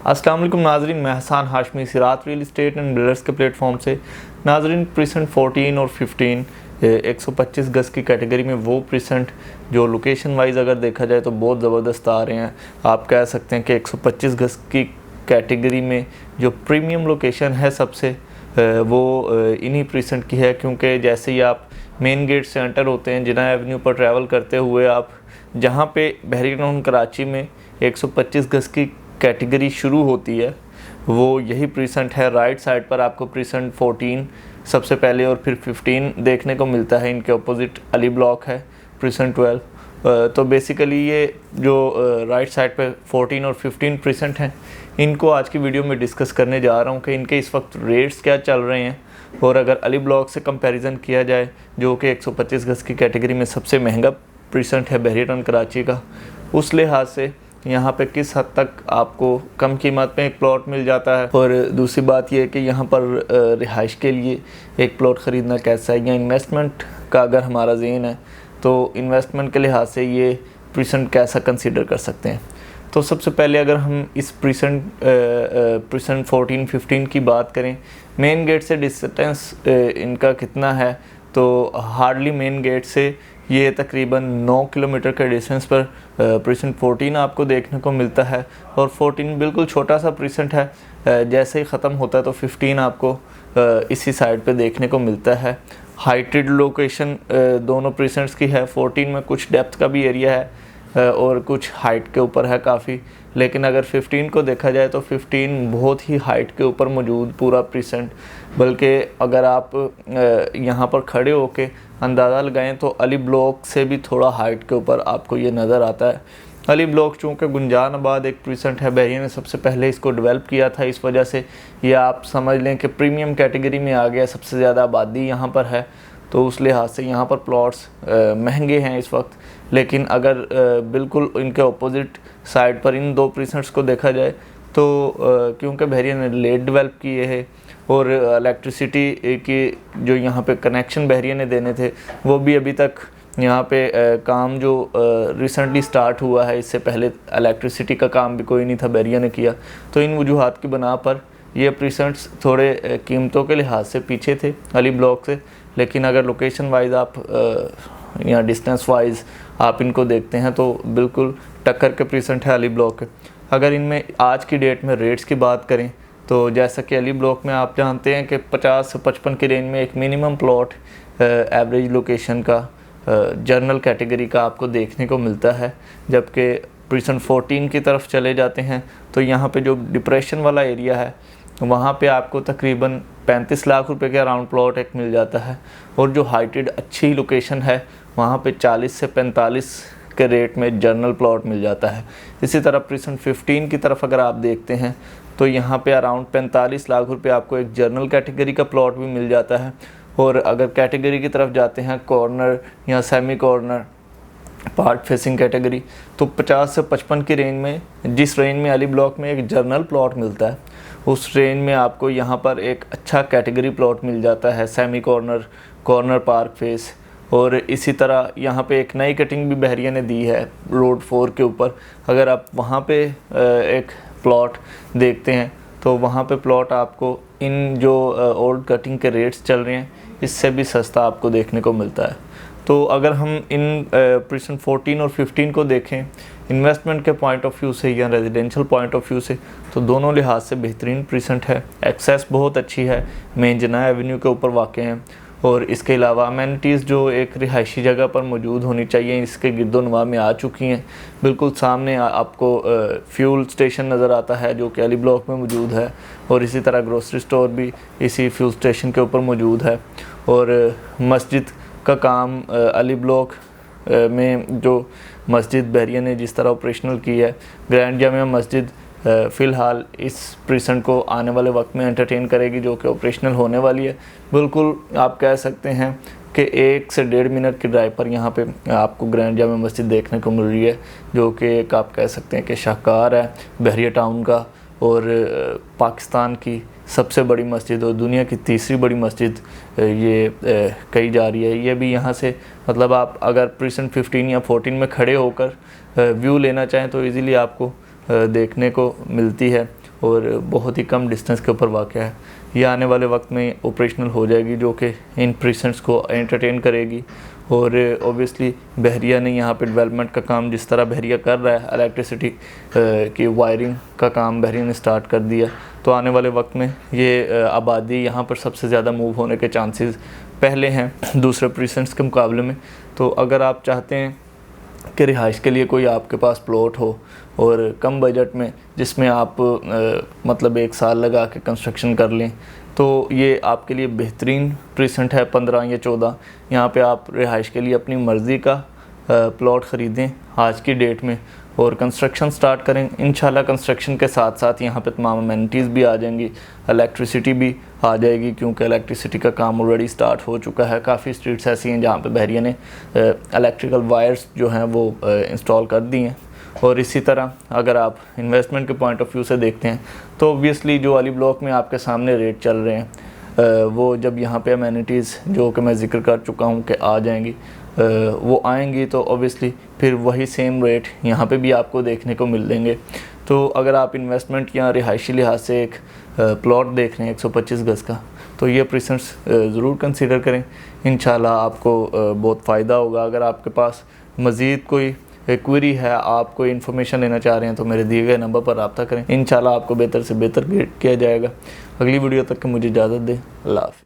अस्सलाम वालेकुम नाजरीन, मैं हसान हाशमी सिरात रियल इस्टेट एंड बिल्डर्स के प्लेटफॉर्म से। नाजरीन, प्रीसेंट 14 और 15 125 गज की कैटेगरी में वो प्रीसेंट जो लोकेशन वाइज अगर देखा जाए तो बहुत ज़बरदस्त आ रहे हैं। आप कह सकते हैं कि 125 गज की कैटेगरी में जो प्रीमियम लोकेशन है सबसे वो इन्हीं प्रीसेंट की है, क्योंकि जैसे ही आप मेन गेट से एंटर होते हैं जिन्ना एवेन्यू पर ट्रैवल करते हुए आप जहाँ पे बहरी टाउन कराची में 125 गज की कैटेगरी शुरू होती है वो यही प्रीसेंट है। राइट साइड पर आपको प्रीसेंट 14 सबसे पहले और फिर 15 देखने को मिलता है। इनके अपोजिट अली ब्लॉक है प्रीसेंट 12। तो बेसिकली ये जो राइट साइड पे 14 और 15 प्रीसेंट हैं, इनको आज की वीडियो में डिस्कस करने जा रहा हूँ कि इनके इस वक्त रेट्स क्या चल रहे हैं। और अगर अली ब्लॉक से कंपैरिजन किया जाए जो कि 125 गज की कैटेगरी में सबसे महंगा प्रीसेंट है बहरी टाउन कराची का, उस लिहाज से यहाँ पे किस हद तक आपको कम कीमत में एक प्लॉट मिल जाता है। और दूसरी बात यह है कि यहाँ पर रिहाइश के लिए एक प्लॉट ख़रीदना कैसा है, या इन्वेस्टमेंट का अगर हमारा ज़हन है तो इन्वेस्टमेंट के लिहाज से ये प्रीसेंट कैसा कंसीडर कर सकते हैं। तो सबसे पहले अगर हम इस प्रीसेंट 14-15 की बात करें, मेन गेट से डिस्टेंस इनका कितना है, तो हार्डली मेन गेट से ये तकरीबन 9 किलोमीटर के डिस्टेंस पर प्रीसेंट 14 आपको देखने को मिलता है। और 14 बिल्कुल छोटा सा प्रीसेंट है, जैसे ही ख़त्म होता है तो 15 आपको इसी साइड पे देखने को मिलता है। हाइटेड लोकेशन दोनों प्रीसेंट्स की है। 14 में कुछ डेप्थ का भी एरिया है और कुछ हाइट के ऊपर है काफ़ी, लेकिन अगर 15 को देखा जाए तो 15 बहुत ही हाइट के ऊपर मौजूद पूरा प्रीसेंट। बल्कि अगर आप यहाँ पर खड़े होके अंदाज़ा लगाएं तो अली ब्लॉक से भी थोड़ा हाइट के ऊपर आपको ये नज़र आता है। अली ब्लॉक चूँकि गुंजान आबाद एक प्रीसेंट है, बहरिया ने सबसे पहले इसको डेवलप किया था, इस वजह से ये आप समझ लें कि प्रीमियम कैटेगरी में आ गया। सबसे ज़्यादा आबादी यहाँ पर है, तो उस लिहाज से यहाँ पर प्लॉट्स महंगे हैं इस वक्त। लेकिन अगर बिल्कुल इनके अपोजिट साइड पर इन दो प्रीसेंट्स को देखा जाए तो क्योंकि बहरिया ने लेट डेवलप किए हैं और इलेक्ट्रिसिटी की जो यहाँ पे कनेक्शन बहरिया ने देने थे वो भी अभी तक यहाँ पे काम जो रिसेंटली स्टार्ट हुआ है, इससे पहले इलेक्ट्रिसिटी का काम भी कोई नहीं था, बहरिया ने किया। तो इन वजूहात की बना पर ये प्रीसेंट्स थोड़े कीमतों के लिहाज से पीछे थे अली ब्लॉक से। लेकिन अगर लोकेशन वाइज आप या डिस्टेंस वाइज आप इनको देखते हैं तो बिल्कुल टक्कर के प्रीसेंट है अली ब्लॉक के। अगर इनमें आज की डेट में रेट्स की बात करें तो जैसा कि अली ब्लॉक में आप जानते हैं कि 50 से 55 की रेंज में एक मिनिमम प्लॉट एवरेज लोकेशन का जर्नल कैटेगरी का आपको देखने को मिलता है। जबकि प्रीसेंट 14 की तरफ चले जाते हैं तो यहाँ पे जो डिप्रेशन वाला एरिया है वहाँ पे आपको तकरीबन 35 लाख रुपए के अराउंड प्लॉट एक मिल जाता है। और जो हाइटेड अच्छी लोकेशन है वहाँ पे 40 से 45 के रेट में जर्नल प्लॉट मिल जाता है। इसी तरह प्रीसेंट 15 की तरफ अगर आप देखते हैं तो यहाँ पे अराउंड 45 लाख रुपए आपको एक जर्नल कैटेगरी का प्लॉट भी मिल जाता है। और अगर कैटेगरी की तरफ जाते हैं कॉर्नर या semi corner part facing category, तो 50 से 55 की रेंज में, जिस रेंज में अली ब्लॉक में एक जर्नल प्लॉट मिलता है उस रेंज में आपको यहाँ पर एक अच्छा कैटेगरी प्लॉट मिल जाता है, semi corner, corner park face. और इसी तरह यहाँ पे एक नई कटिंग भी बहरिया ने दी है रोड 4 के ऊपर। अगर आप वहाँ पे एक प्लॉट देखते हैं तो वहाँ पे प्लॉट आपको इन जो ओल्ड कटिंग के रेट्स चल रहे हैं इससे भी सस्ता आपको देखने को मिलता है। तो अगर हम इन प्रीसेंट 14 और 15 को देखें इन्वेस्टमेंट के पॉइंट ऑफ व्यू से या रेजिडेंशियल पॉइंट ऑफ व्यू से तो दोनों लिहाज से बेहतरीन प्रीसेंट है। एक्सेस बहुत अच्छी है, मेन जिन्ना एवेन्यू के ऊपर वाक़ हैं। और इसके अलावा अमेनिटीज़ जो एक रिहायशी जगह पर मौजूद होनी चाहिए इसके गिरदोनवा में आ चुकी हैं। बिल्कुल सामने आपको फ्यूल स्टेशन नज़र आता है जो कि अली ब्लॉक में मौजूद है, और इसी तरह ग्रोसरी स्टोर भी इसी फ्यूल स्टेशन के ऊपर मौजूद है। और मस्जिद का काम अली ब्लॉक में जो मस्जिद बहरिया ने जिस तरह ऑपरेशनल की है, ग्रैंड जामिया मस्जिद फ़िलहाल इस प्रीसेंट को आने वाले वक्त में एंटरटेन करेगी जो कि ऑपरेशनल होने वाली है। बिल्कुल आप कह सकते हैं कि 1 से 1.5 मिनट की ड्राइव पर यहाँ पे आपको ग्रैंड जामिया मस्जिद देखने को मिल रही है, जो कि एक आप कह सकते हैं कि शाहकार है बहरिया टाउन का और पाकिस्तान की सबसे बड़ी मस्जिद और दुनिया की तीसरी बड़ी मस्जिद ये कही जा रही है। ये भी यहाँ से मतलब आप अगर प्रीसेंट 15 या 14 में खड़े होकर व्यू लेना चाहें तो इजीली आपको देखने को मिलती है। और बहुत ही कम डिस्टेंस के ऊपर वाक़या है। ये आने वाले वक्त में ऑपरेशनल हो जाएगी, जो कि इन प्रीसेंट्स को एंटरटेन करेगी। और ओबियसली बहरिया ने यहाँ पे डेवलपमेंट का काम जिस तरह बहरिया कर रहा है, इलेक्ट्रिसिटी की वायरिंग का काम बहरिया ने स्टार्ट कर दिया, तो आने वाले वक्त में ये आबादी यहाँ पर सबसे ज़्यादा मूव होने के चांसेस पहले हैं दूसरे प्रीसेंट्स के मुकाबले में। तो अगर आप चाहते हैं कि रिहाइश के लिए कोई आपके पास प्लॉट हो और कम बजट में, जिसमें आप मतलब 1 साल लगा के कंस्ट्रक्शन कर लें, तो ये आपके लिए बेहतरीन प्रीसेंट है 15 या 14। यहाँ पे आप रिहाइश के लिए अपनी मर्ज़ी का प्लॉट ख़रीदें आज की डेट में और कंस्ट्रक्शन स्टार्ट करें। इंशाल्लाह कंस्ट्रक्शन के साथ साथ यहाँ पे तमाम अमेनिटीज़ भी आ जाएंगी, इलेक्ट्रिसिटी भी आ जाएगी, क्योंकि इलेक्ट्रिसिटी का काम ऑलरेडी स्टार्ट हो चुका है। काफ़ी स्ट्रीट्स ऐसी हैं जहाँ पे बहरिया ने इलेक्ट्रिकल वायर्स जो हैं वो इंस्टॉल कर दी हैं। और इसी तरह अगर आप इन्वेस्टमेंट के पॉइंट ऑफ व्यू से देखते हैं तो ऑब्वियसली जो वाली ब्लॉक में आपके सामने रेट चल रहे हैं, वो जब यहाँ पे अमेनिटीज़ जो कि मैं ज़िक्र कर चुका हूँ कि आ जाएंगी, वो आएंगी, तो ऑब्वियसली फिर वही सेम रेट यहाँ पे भी आपको देखने को मिल देंगे। तो अगर आप इन्वेस्टमेंट या रिहायशी लिहाज से एक प्लॉट देख रहे हैं 125 गज़ का, तो ये प्रीसेंट्स ज़रूर कंसीडर करें। इंशाल्लाह आपको बहुत फ़ायदा होगा। अगर आपके पास मज़ीद कोई क्वेरी है, आप कोई इन्फॉर्मेशन लेना चाह रहे हैं, तो मेरे दिए गए नंबर पर रब्ता करें। इंशाल्लाह आपको बेहतर से बेहतर गाइड किया जाएगा। अगली वीडियो तक के मुझे इजाज़त दें। अल्लाह हाफ़िज़।